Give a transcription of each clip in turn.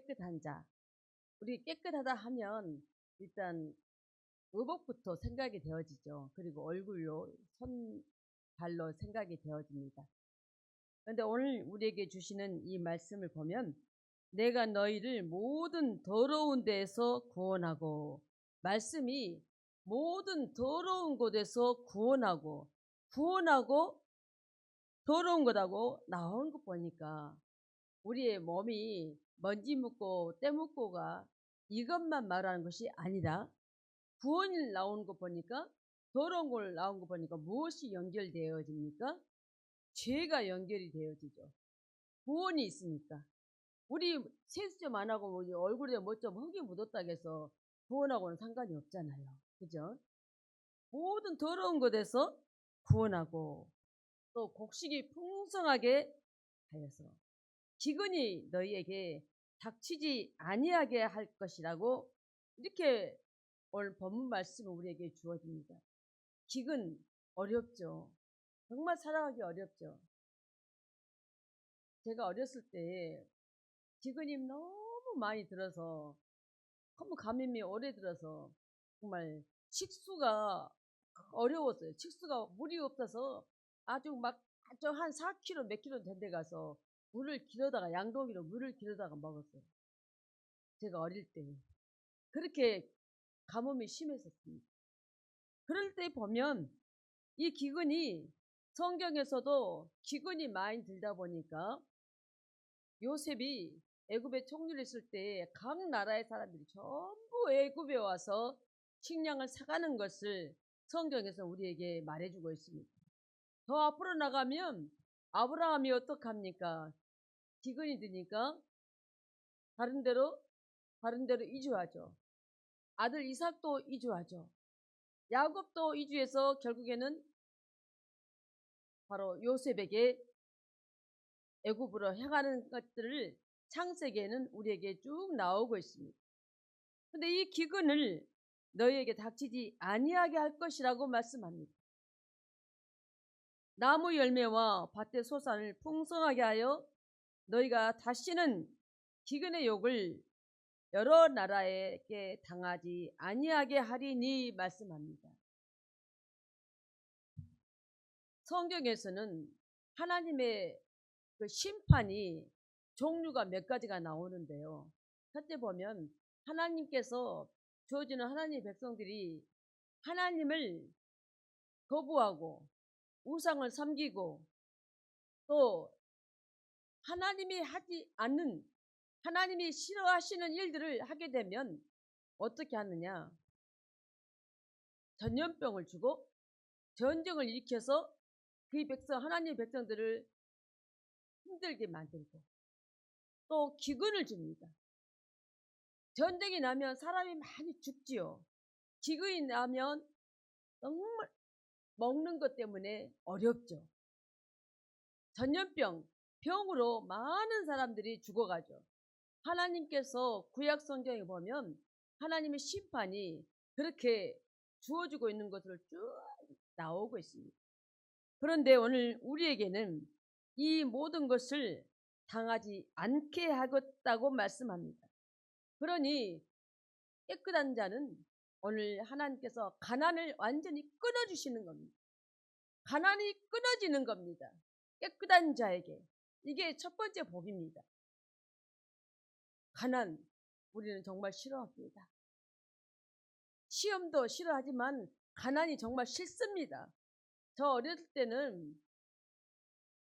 깨끗한 자. 우리 깨끗하다 하면 일단 의복부터 생각이 되어지죠. 그리고 얼굴로 손, 발로 생각이 되어집니다. 그런데 오늘 우리에게 주시는 이 말씀을 보면 내가 너희를 모든 더러운 데에서 구원하고, 말씀이 모든 더러운 곳에서 구원하고 더러운 것하고 나온 거 보니까 우리의 몸이 먼지 묻고 때 묻고가 이것만 말하는 것이 아니라 구원이 나오는 거 보니까, 더러운 걸 나온 거 보니까 무엇이 연결되어집니까? 죄가 연결이 되어지죠. 구원이 있으니까. 우리 세수 좀 안 하고 우리 얼굴에 뭐 좀 흙이 묻었다고 해서 구원하고는 상관이 없잖아요. 그죠? 모든 더러운 것에서 구원하고 또 곡식이 풍성하게 하여서 기근이 너희에게 닥치지 아니하게 할 것이라고, 이렇게 오늘 본문 말씀은 우리에게 주어집니다. 기근 어렵죠. 정말 살아가기 어렵죠. 제가 어렸을 때 기근이 너무 많이 들어서, 너무 감염이 오래 들어서 정말 식수가 어려웠어요. 식수가 물이 없어서 아주 막 저 한 4km 몇 킬로 된 데 가서 물을 길어다가 양동이로 물을 길어다가 먹었어요. 제가 어릴 때 그렇게 가뭄이 심했었습니다. 그럴 때 보면 이 기근이, 성경에서도 기근이 많이 들다 보니까 요셉이 애굽에 총리했을 때 각 나라의 사람들이 전부 애굽에 와서 식량을 사가는 것을 성경에서 우리에게 말해주고 있습니다. 더 앞으로 나가면 아브라함이 어떡합니까? 기근이 드니까 다른 데로 이주하죠. 아들 이삭도 이주하죠. 야곱도 이주해서 결국에는 바로 요셉에게 애굽으로 향하는 것들을 창세기에는 우리에게 쭉 나오고 있습니다. 근데 이 기근을 너희에게 닥치지 아니하게 할 것이라고 말씀합니다. 나무 열매와 밭의 소산을 풍성하게 하여 너희가 다시는 기근의 욕을 여러 나라에게 당하지 아니하게 하리니 말씀합니다. 성경에서는 하나님의 그 심판이 종류가 몇 가지가 나오는데요. 첫째 보면 하나님께서 주어지는 하나님의 백성들이 하나님을 거부하고 우상을 섬기고 또 하나님이 하지 않는, 하나님이 싫어하시는 일들을 하게 되면 어떻게 하느냐? 전염병을 주고 전쟁을 일으켜서 그 백성, 하나님의 백성들을 힘들게 만들고 또 기근을 줍니다. 전쟁이 나면 사람이 많이 죽지요. 기근이 나면 정말 먹는 것 때문에 어렵죠. 전염병, 병으로 많은 사람들이 죽어가죠. 하나님께서 구약 성경에 보면 하나님의 심판이 그렇게 주어지고 있는 것을 쭉 나오고 있습니다. 그런데 오늘 우리에게는 이 모든 것을 당하지 않게 하겠다고 말씀합니다. 그러니 깨끗한 자는 오늘 하나님께서 가난을 완전히 끊어주시는 겁니다. 가난이 끊어지는 겁니다. 깨끗한 자에게. 이게 첫 번째 복입니다. 가난, 우리는 정말 싫어합니다. 시험도 싫어하지만 가난이 정말 싫습니다. 저 어렸을 때는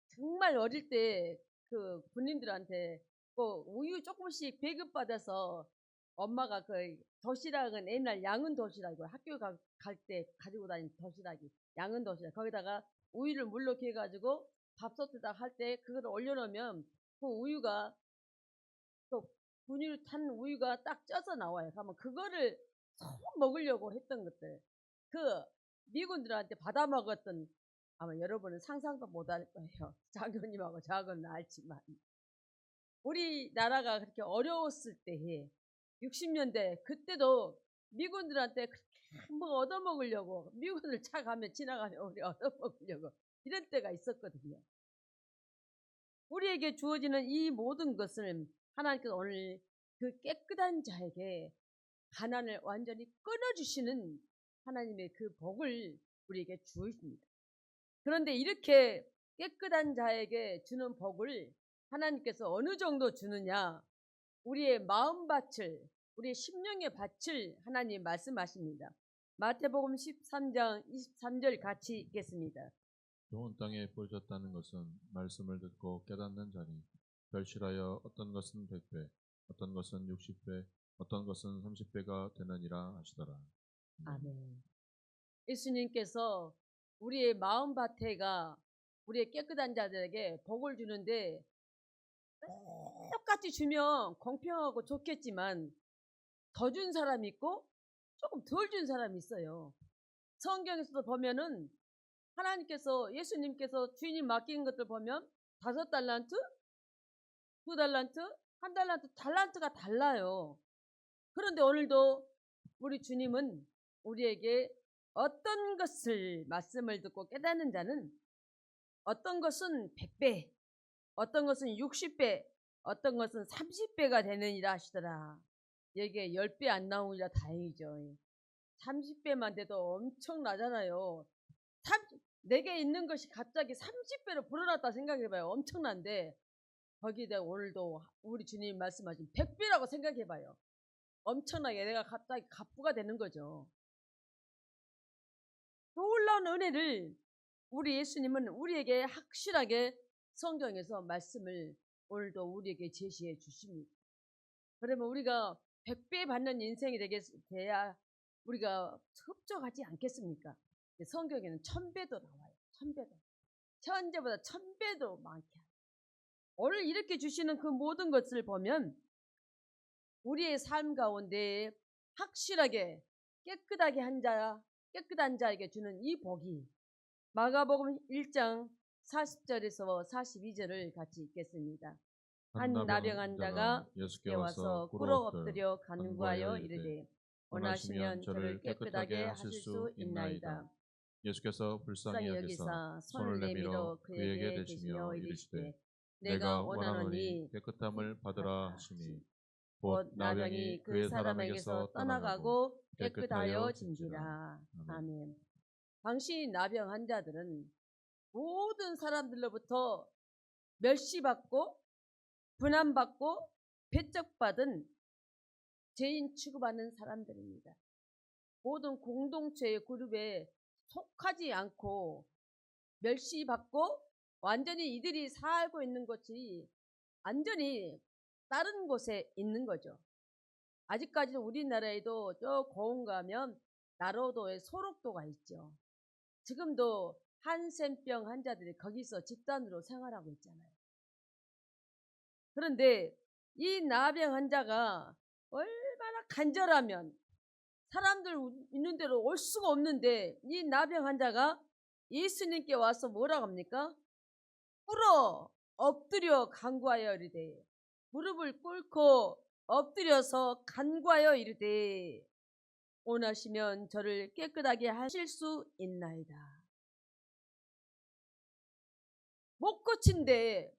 정말 어릴 때 그 군인들한테 그 우유 조금씩 배급받아서 엄마가 그 도시락은 옛날 양은 도시락이고 학교 갈 때 가지고 다니는 도시락이 양은 도시락, 거기다가 우유를 물로 개가지고 밥솥에다 할 때 그걸 올려놓으면 그 우유가 또 분유 탄 우유가 딱 쪄서 나와요. 그러면 그거를 쏙 먹으려고 했던 것들, 그 미군들한테 받아 먹었던, 아마 여러분은 상상도 못할 거예요. 장교님하고 저하고는 알지만 우리나라가 그렇게 어려웠을 때에 60년대 그때도 미군들한테 그렇게 뭐 얻어먹으려고, 미군을 차 가면 지나가면 우리 얻어먹으려고 이런 때가 있었거든요. 우리에게 주어지는 이 모든 것을 하나님께서 오늘 그 깨끗한 자에게 가난을 완전히 끊어주시는 하나님의 그 복을 우리에게 주십니다. 그런데 이렇게 깨끗한 자에게 주는 복을 하나님께서 어느 정도 주느냐? 우리의 마음밭을, 우리의 심령의 밭을 하나님 말씀하십니다. 마태복음 13장 23절 같이 읽겠습니다. 좋은 땅에 뿌려졌다는 것은 말씀을 듣고 깨닫는 자니 결실하여 어떤 것은 100배, 어떤 것은 60배, 어떤 것은 30배가 되느니라 하시더라. 아멘. 예수님께서 우리의 마음밭에가 우리의 깨끗한 자들에게 복을 주는데 똑같이 주면 공평하고 좋겠지만 더 준 사람이 있고 조금 덜 준 사람이 있어요. 성경에서도 보면은 하나님께서 예수님께서 주인이 맡긴 것들 보면 5달란트, 2달란트, 1달란트, 달란트가 달라요. 그런데 오늘도 우리 주님은 우리에게 어떤 것을 말씀을 듣고 깨닫는 자는 어떤 것은 100배, 어떤 것은 60배, 어떤 것은 30배가 되느니라 하시더라. 여기에 10배 안 나오니라 다행이죠. 30배만 돼도 엄청나잖아요. 내게 있는 것이 갑자기 30배로 불어났다 생각해봐요. 엄청난데 거기에 오늘도 우리 주님 말씀하신 100배라고 생각해봐요. 엄청나게 내가 갑자기 갑부가 되는 거죠. 놀라운 은혜를 우리 예수님은 우리에게 확실하게 성경에서 말씀을 오늘도 우리에게 제시해 주십니다. 그러면 우리가 100배 받는 인생이 돼야 우리가 흡족하지 않겠습니까? 성경에는 1000배도 나와요. 1000배도. 현재보다 1000배도 많게. 오늘 이렇게 주시는 그 모든 것을 보면 우리의 삶 가운데 확실하게 깨끗한 자에게 주는 이 복이 마가복음 1장 40절에서 42절을 같이 읽겠습니다. 한 나병 환자가 예수께 와서 꿇어 엎드려 간구하여 이르되 원하시면 저를 깨끗하게 하실 수 있나이다. 예수께서 불쌍히 여기사 손을 내밀어 그에게 대시며 이르시되 내가 원하노니 깨끗함을 받으라 하시니 곧 나병이 그 사람에게서 떠나가고 깨끗하여진지라. 아멘. 당시 나병 환자들은 모든 사람들로부터 멸시받고 분함받고 배척받은 죄인 취급하는 사람들입니다. 모든 공동체의 그룹에 속하지 않고 멸시받고 완전히 이들이 살고 있는 것이 완전히 다른 곳에 있는 거죠. 아직까지도 우리나라에도 저 고흥 가면 나로도에 소록도가 있죠. 지금도 한센병 환자들이 거기서 집단으로 생활하고 있잖아요. 그런데 이 나병 환자가 얼마나 간절하면 사람들 있는 대로 올 수가 없는데 이 나병 환자가 예수님께 와서 뭐라고 합니까? 꿇어 엎드려 간구하여 이르되 무릎을 꿇고 엎드려서 간구하여 이르되 원하시면 저를 깨끗하게 하실 수 있나이다. 못 고친데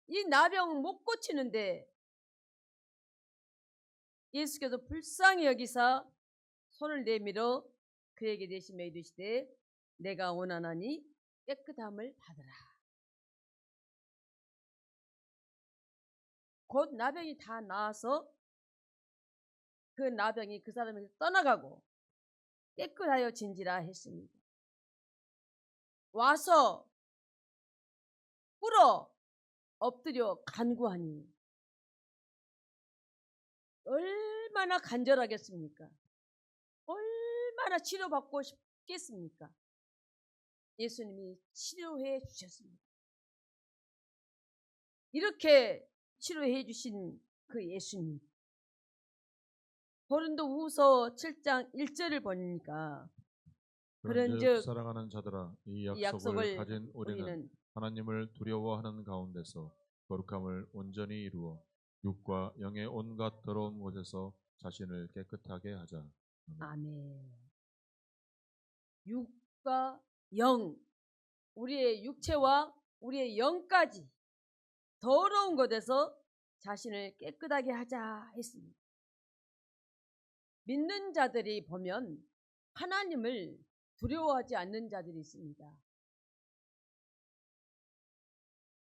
이 나병은 못 고치는데 예수께서 불쌍히 여기사 손을 내밀어 그에게 대시며 이르시되 내가 원하나니 깨끗함을 받으라. 곧 나병이 다 나아서 그 나병이 그 사람에게 떠나가고 깨끗하여 진지라 했습니다. 와서 꿇어 엎드려 간구하니 얼마나 간절하겠습니까? 얼마나 치료받고 싶겠습니까? 예수님이 치료해 주셨습니다. 이렇게 치료해 주신 그 예수님. 고린도후서 7장 1절을 보니까 그런즉 사랑하는 자들아 이 약속을 가진 우리는 하나님을 두려워하는 가운데서 거룩함을 온전히 이루어 육과 영의 온갖 더러운 곳에서 자신을 깨끗하게 하자. 아멘. 육과 영, 우리의 육체와 우리의 영까지 더러운 곳에서 자신을 깨끗하게 하자 했습니다. 믿는 자들이 보면 하나님을 두려워하지 않는 자들이 있습니다.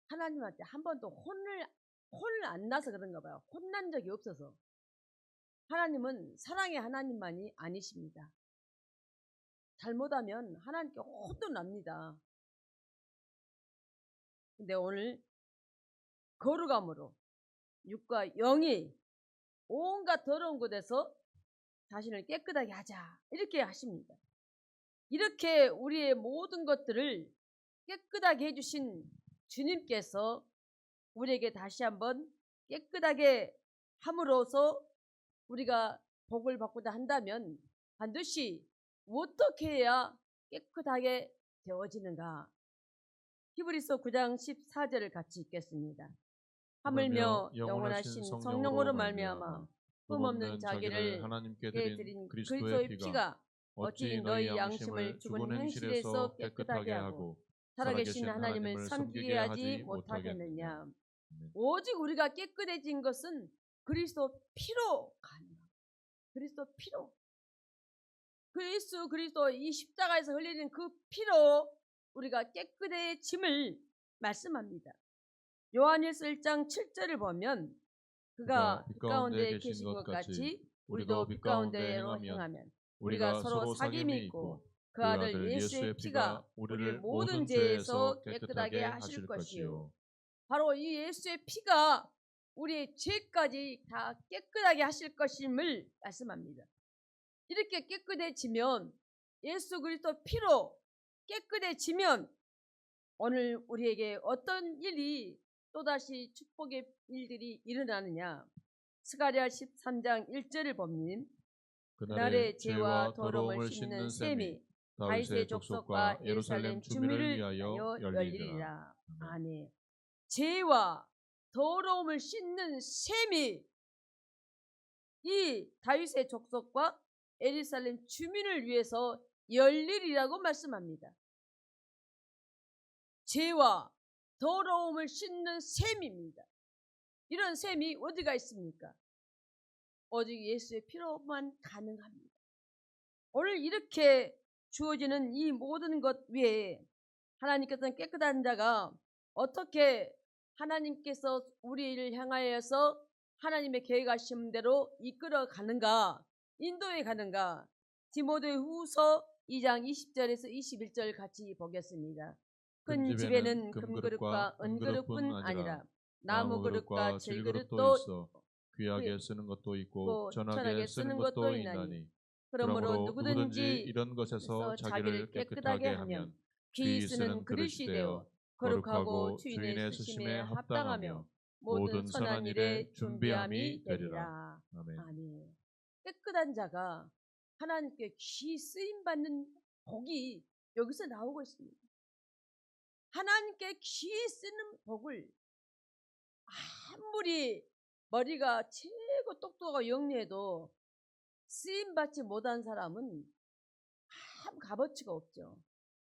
하나님한테 한 번도 혼을 안 나서 그런가 봐요. 혼난 적이 없어서. 하나님은 사랑의 하나님만이 아니십니다. 잘못하면 하나님께 혼도 납니다. 근데 오늘 거룩함으로 육과 영이 온갖 더러운 곳에서 자신을 깨끗하게 하자 이렇게 하십니다. 이렇게 우리의 모든 것들을 깨끗하게 해주신 주님께서 우리에게 다시 한번 깨끗하게 함으로써 우리가 복을 받고자 한다면 반드시 어떻게 해야 깨끗하게 되어지는가? 히브리서 9장 14절을 같이 읽겠습니다. 하물며 영원하신 성령으로 말미암아 흠없는 자기를 하나님께 드린 그리스도의 피가 어찌 너희 양심을 죽은 행실에서 깨끗하게 하고 살아계신 하나님을 섬기게 하지 못하겠느냐. 오직 우리가 깨끗해진 것은 그리스도 피로 가능합니다. 그리스도 피로. 예수 그리스도 이 십자가에서 흘리는 그 피로 우리가 깨끗해짐을 말씀합니다. 요한일서 1장 7절을 보면 그가 빛 가운데 계신 것 같이 우리도 빛 가운데로 행하면 우리가 서로 사귐이 있고 그 아들 예수의 피가 우리를 모든 죄에서 깨끗하게 하실 것이요. 바로 이 예수의 피가 우리의 죄까지 다 깨끗하게 하실 것임을 말씀합니다. 이렇게 깨끗해지면 예수 그리스도 피로 깨끗해지면 오늘 우리에게 어떤 일이 또다시 축복의 일들이 일어나느냐. 스가랴 13장 1절을 보면 그날의 죄와 더러움을 씻는 셈이 다윗의 족속과 예루살렘 주민을 위하여 열리리라. 아멘. 죄와 더러움을 씻는 셈이 이 다윗의 족속과 예루살렘 주민을 위해서 열리리라고 말씀합니다. 죄와 더러움을 씻는 셈입니다. 이런 셈이 어디가 있습니까? 오직 예수의 피로만 가능합니다. 오늘 이렇게 주어지는 이 모든 것 위에 하나님께서는 깨끗한 자가 어떻게 하나님께서 우리를 향하여서 하나님의 계획하신 대로 이끌어 가는가, 인도해 가는가. 디모데후서 2장 20절에서 21절 같이 보겠습니다. 큰 집에는 금그릇과 은그릇뿐 아니라 나무 그릇과 질그릇도 있어 귀하게 쓰는 것도 있고 전하게 쓰는 것도 있나니 그러므로 누구든지 이런 것에서 자기를 깨끗하게 하면 귀히 쓰는 그릇이 되어 거룩하고 주인의 쓰심에 합당하며 모든 선한 일에 준비함이 되리라. 아멘. 아멘. 깨끗한 자가 하나님께 귀히 쓰임받는 복이 여기서 나오고 있습니다. 하나님께 귀히 쓰는 복을 아무리 머리가 최고 똑똑하고 영리해도 쓰임받지 못한 사람은 아무 값어치가 없죠.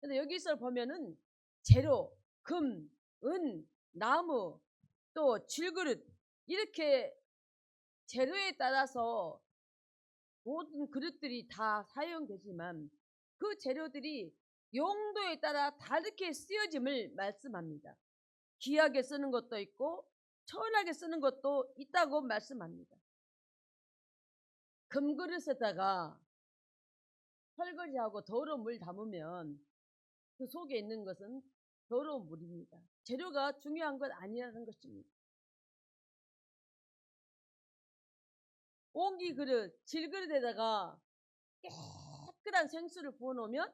그런데 여기서 보면은 재료, 금, 은, 나무, 또 질그릇 이렇게 재료에 따라서 모든 그릇들이 다 사용되지만 그 재료들이 용도에 따라 다르게 쓰여짐을 말씀합니다. 귀하게 쓰는 것도 있고 천하게 쓰는 것도 있다고 말씀합니다. 금그릇에다가 헐거지하고 더러운 물 담으면 그 속에 있는 것은 더러운 물입니다. 재료가 중요한 것 아니라는 것입니다. 옹기 그릇, 질그릇에다가 깨끗한 생수를 부어놓으면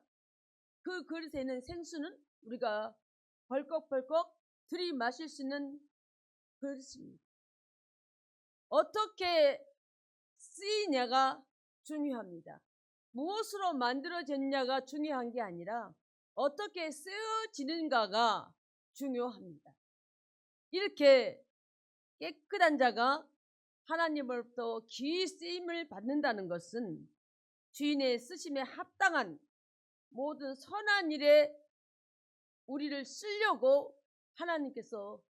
그 그릇에 있는 생수는 우리가 벌컥벌컥 들이마실 수 있는 그릇입니다. 어떻게 쓰이냐가 중요합니다. 무엇으로 만들어졌냐가 중요한 게 아니라 어떻게 쓰여지는가가 중요합니다. 이렇게 깨끗한 자가 하나님으로부터 귀히 쓰임을 받는다는 것은 주인의 쓰심에 합당한 모든 선한 일에 우리를 쓰려고 하나님께서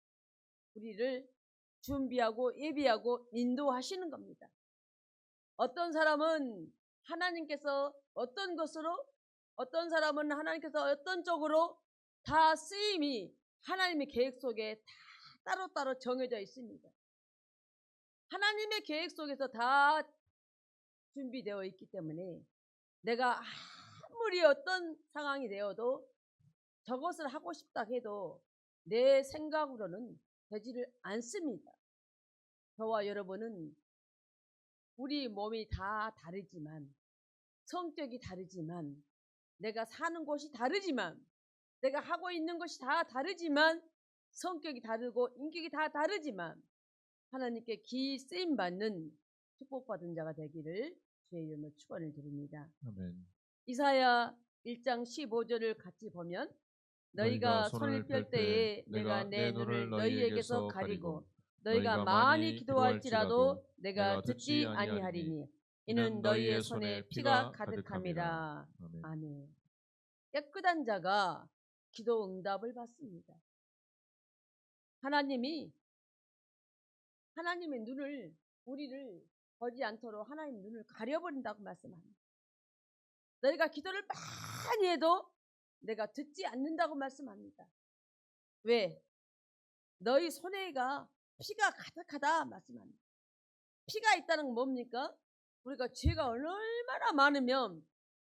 우리를 준비하고 예비하고 인도하시는 겁니다. 어떤 사람은 하나님께서 어떤 것으로, 어떤 사람은 하나님께서 어떤 쪽으로 다 쓰임이 하나님의 계획 속에 다 따로따로 정해져 있습니다. 하나님의 계획 속에서 다 준비되어 있기 때문에 내가 아무리 어떤 상황이 되어도 저것을 하고 싶다 해도 내 생각으로는 되지를 않습니다. 저와 여러분은 우리 몸이 다 다르지만, 성격이 다르지만, 내가 사는 곳이 다르지만, 내가 하고 있는 것이 다 다르지만, 성격이 다르고 인격이 다 다르지만 하나님께 기 쓰임 받는 축복받은 자가 되기를 주의 이름으로 축원을 드립니다. 아멘. 이사야 1장 15절을 같이 보면 너희가 손을 펼 때에 내가 내 눈을 너희에게서 가리고 너희가 많이 기도할지라도 내가 듣지 아니하리니 이는 너희의 손에 피가 가득함이라. 아멘. 깨끗한 자가 기도 응답을 받습니다. 하나님의 눈을, 우리를 보지 않도록 하나님 눈을 가려버린다고 말씀합니다. 너희가 기도를 많이 해도 내가 듣지 않는다고 말씀합니다. 왜? 너희 손에가 피가 가득하다 말씀합니다. 피가 있다는 건 뭡니까? 우리가 죄가 얼마나 많으면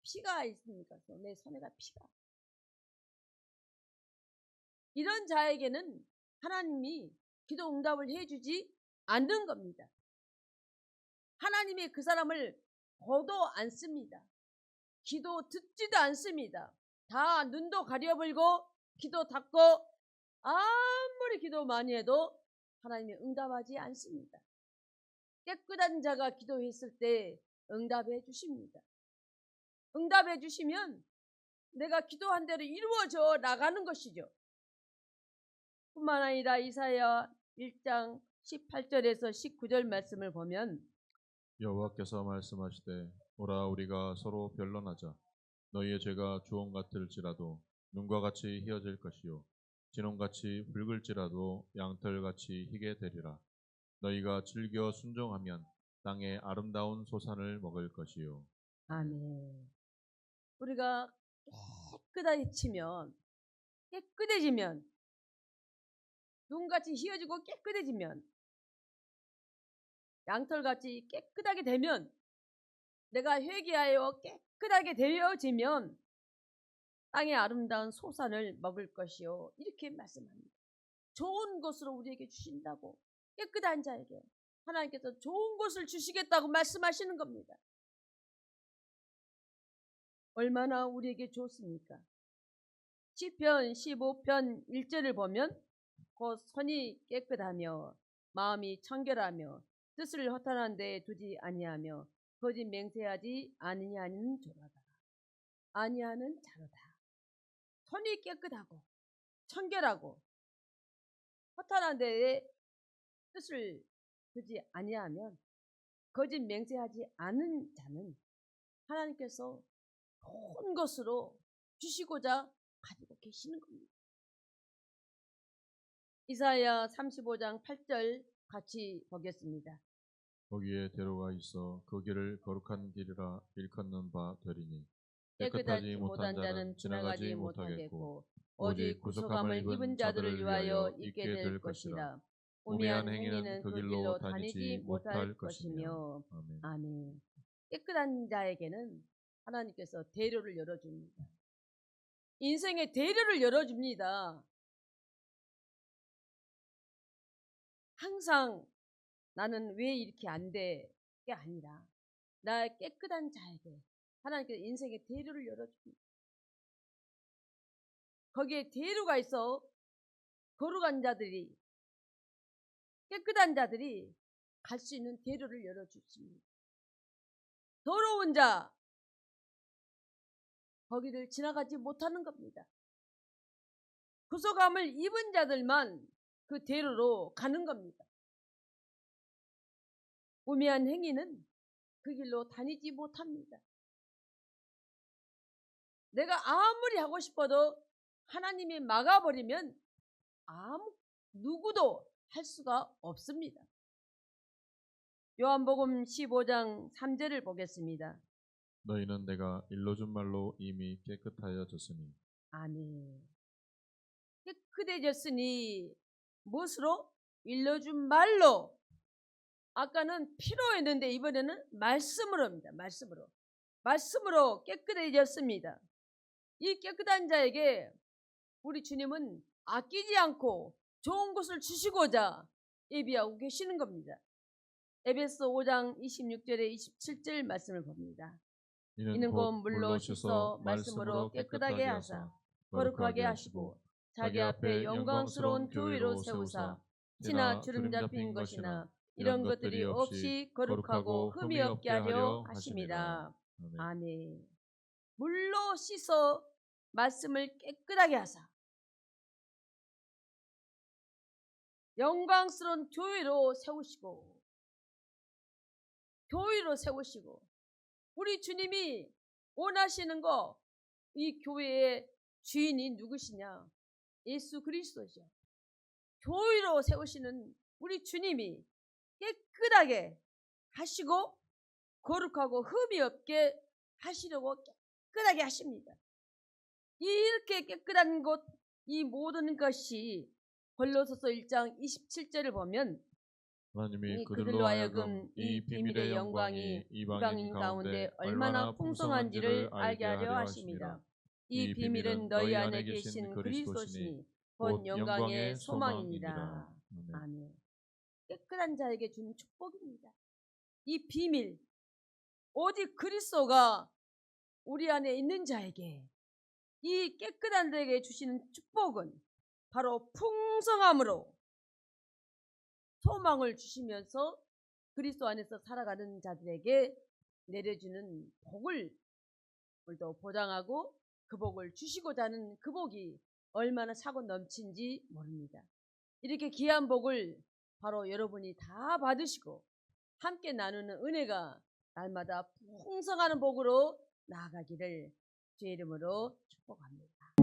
피가 있습니까? 내 손에가 피가. 이런 자에게는 하나님이 기도 응답을 해주지 않는 겁니다. 하나님이 그 사람을 보도 않습니다. 기도 듣지도 않습니다. 다 눈도 가려버리고 기도 닫고 아무리 기도 많이 해도 하나님이 응답하지 않습니다. 깨끗한 자가 기도했을 때 응답해 주십니다. 응답해 주시면 내가 기도한 대로 이루어져 나가는 것이죠. 뿐만 아니라 이사야 1장 18절에서 19절 말씀을 보면 여호와께서 말씀하시되 오라 우리가 서로 변론하자. 너희의 죄가 주홍 같을지라도 눈과 같이 희어질 것이요 진홍같이 붉을지라도 양털같이 희게 되리라. 너희가 즐겨 순종하면 땅의 아름다운 소산을 먹을 것이요. 아멘. 우리가 깨끗해지면, 깨끗해지면, 눈같이 희어지고 깨끗해지면, 양털같이 깨끗하게 되면, 내가 회개하여 깨끗하게 되어지면 땅의 아름다운 소산을 먹을 것이요. 이렇게 말씀합니다. 좋은 것으로 우리에게 주신다고, 깨끗한 자에게 하나님께서 좋은 것을 주시겠다고 말씀하시는 겁니다. 얼마나 우리에게 좋습니까? 시편 15편 1절을 보면 곧 손이 깨끗하며 마음이 청결하며 뜻을 허탄한 데 두지 아니하며 거짓 맹세하지 아니하는 조라다. 아니하는 자로다. 손이 깨끗하고 청결하고 허탄한 데에 뜻을 두지 아니하면 거짓 맹세하지 않은 자는 하나님께서 좋은 것으로 주시고자 가지고 계시는 겁니다. 이사야 35장 8절 같이 보겠습니다. 거기에 대로가 있어 그 길을 거룩한 길이라 일컫는 바 되리니 깨끗하지 못한 자는 지나가지 못하겠고 오직 구속함을 입은 자들을 위하여 있게 될 것이라. 우매한 행위는 그 길로 다니지 못할 것이며. 아멘. 깨끗한 자에게는 하나님께서 대로를 열어줍니다. 인생의 대로를 열어줍니다. 항상 나는 왜 이렇게 안 돼? 게 아니라 나 깨끗한 자에게 하나님께서 인생의 대로를 열어줍니다. 거기에 대로가 있어 거룩한 자들이, 깨끗한 자들이 갈 수 있는 대로를 열어주십니다. 더러운 자, 거기를 지나가지 못하는 겁니다. 구속함을 입은 자들만 그 대로로 가는 겁니다. 우매한 행위는 그 길로 다니지 못합니다. 내가 아무리 하고 싶어도 하나님이 막아버리면 누구도 할 수가 없습니다. 요한복음 15장 3절을 보겠습니다. 너희는 내가 일러준 말로 이미 깨끗하여졌으니. 아멘. 깨끗해졌으니 무엇으로? 일러준 말로. 아까는 피로 했는데 이번에는 말씀으로입니다. 말씀으로 깨끗해졌습니다. 이 깨끗한 자에게 우리 주님은 아끼지 않고 좋은 것을 주시고자 예비하고 계시는 겁니다. 에베소 5장 26절에 27절 말씀을 봅니다. 이는 곧 물로 씻어 말씀으로 깨끗하게 하사 거룩하게 하시고 자기 앞에 영광스러운 교회로 세우사 티나 주름 잡힌 것이나 이런 것들이 없이 거룩하고 흠이 없게 하려 하심이라. 아멘. 물로 씻어 말씀을 깨끗하게 하사 영광스러운 교회로 세우시고 우리 주님이 원하시는 거, 이 교회의 주인이 누구시냐? 예수 그리스도죠. 교회로 세우시는 우리 주님이 깨끗하게 하시고 거룩하고 흠이 없게 하시려고 깨끗하게 하십니다. 이렇게 깨끗한 것, 이 모든 것이 골로새서 1장 27절을 보면 하나님이 그들로 하여금 이 비밀의 영광이 이방인 가운데 얼마나 풍성한지를 알게 하려 하심이라. 이 비밀은 너희 안에 계신 그리스도시니 곧 영광의 소망이니라. 아멘. 깨끗한 자에게 주는 축복입니다. 이 비밀, 오직 그리스도가 우리 안에 있는 자에게, 이 깨끗한 자에게 주시는 축복은 바로 풍성함으로 소망을 주시면서 그리스도 안에서 살아가는 자들에게 내려주는 복을 오늘도 보장하고 그 복을 주시고자 하는 그 복이 얼마나 차고 넘친지 모릅니다. 이렇게 귀한 복을 바로 여러분이 다 받으시고 함께 나누는 은혜가 날마다 풍성하는 복으로 나아가기를 주의 이름으로 축복합니다.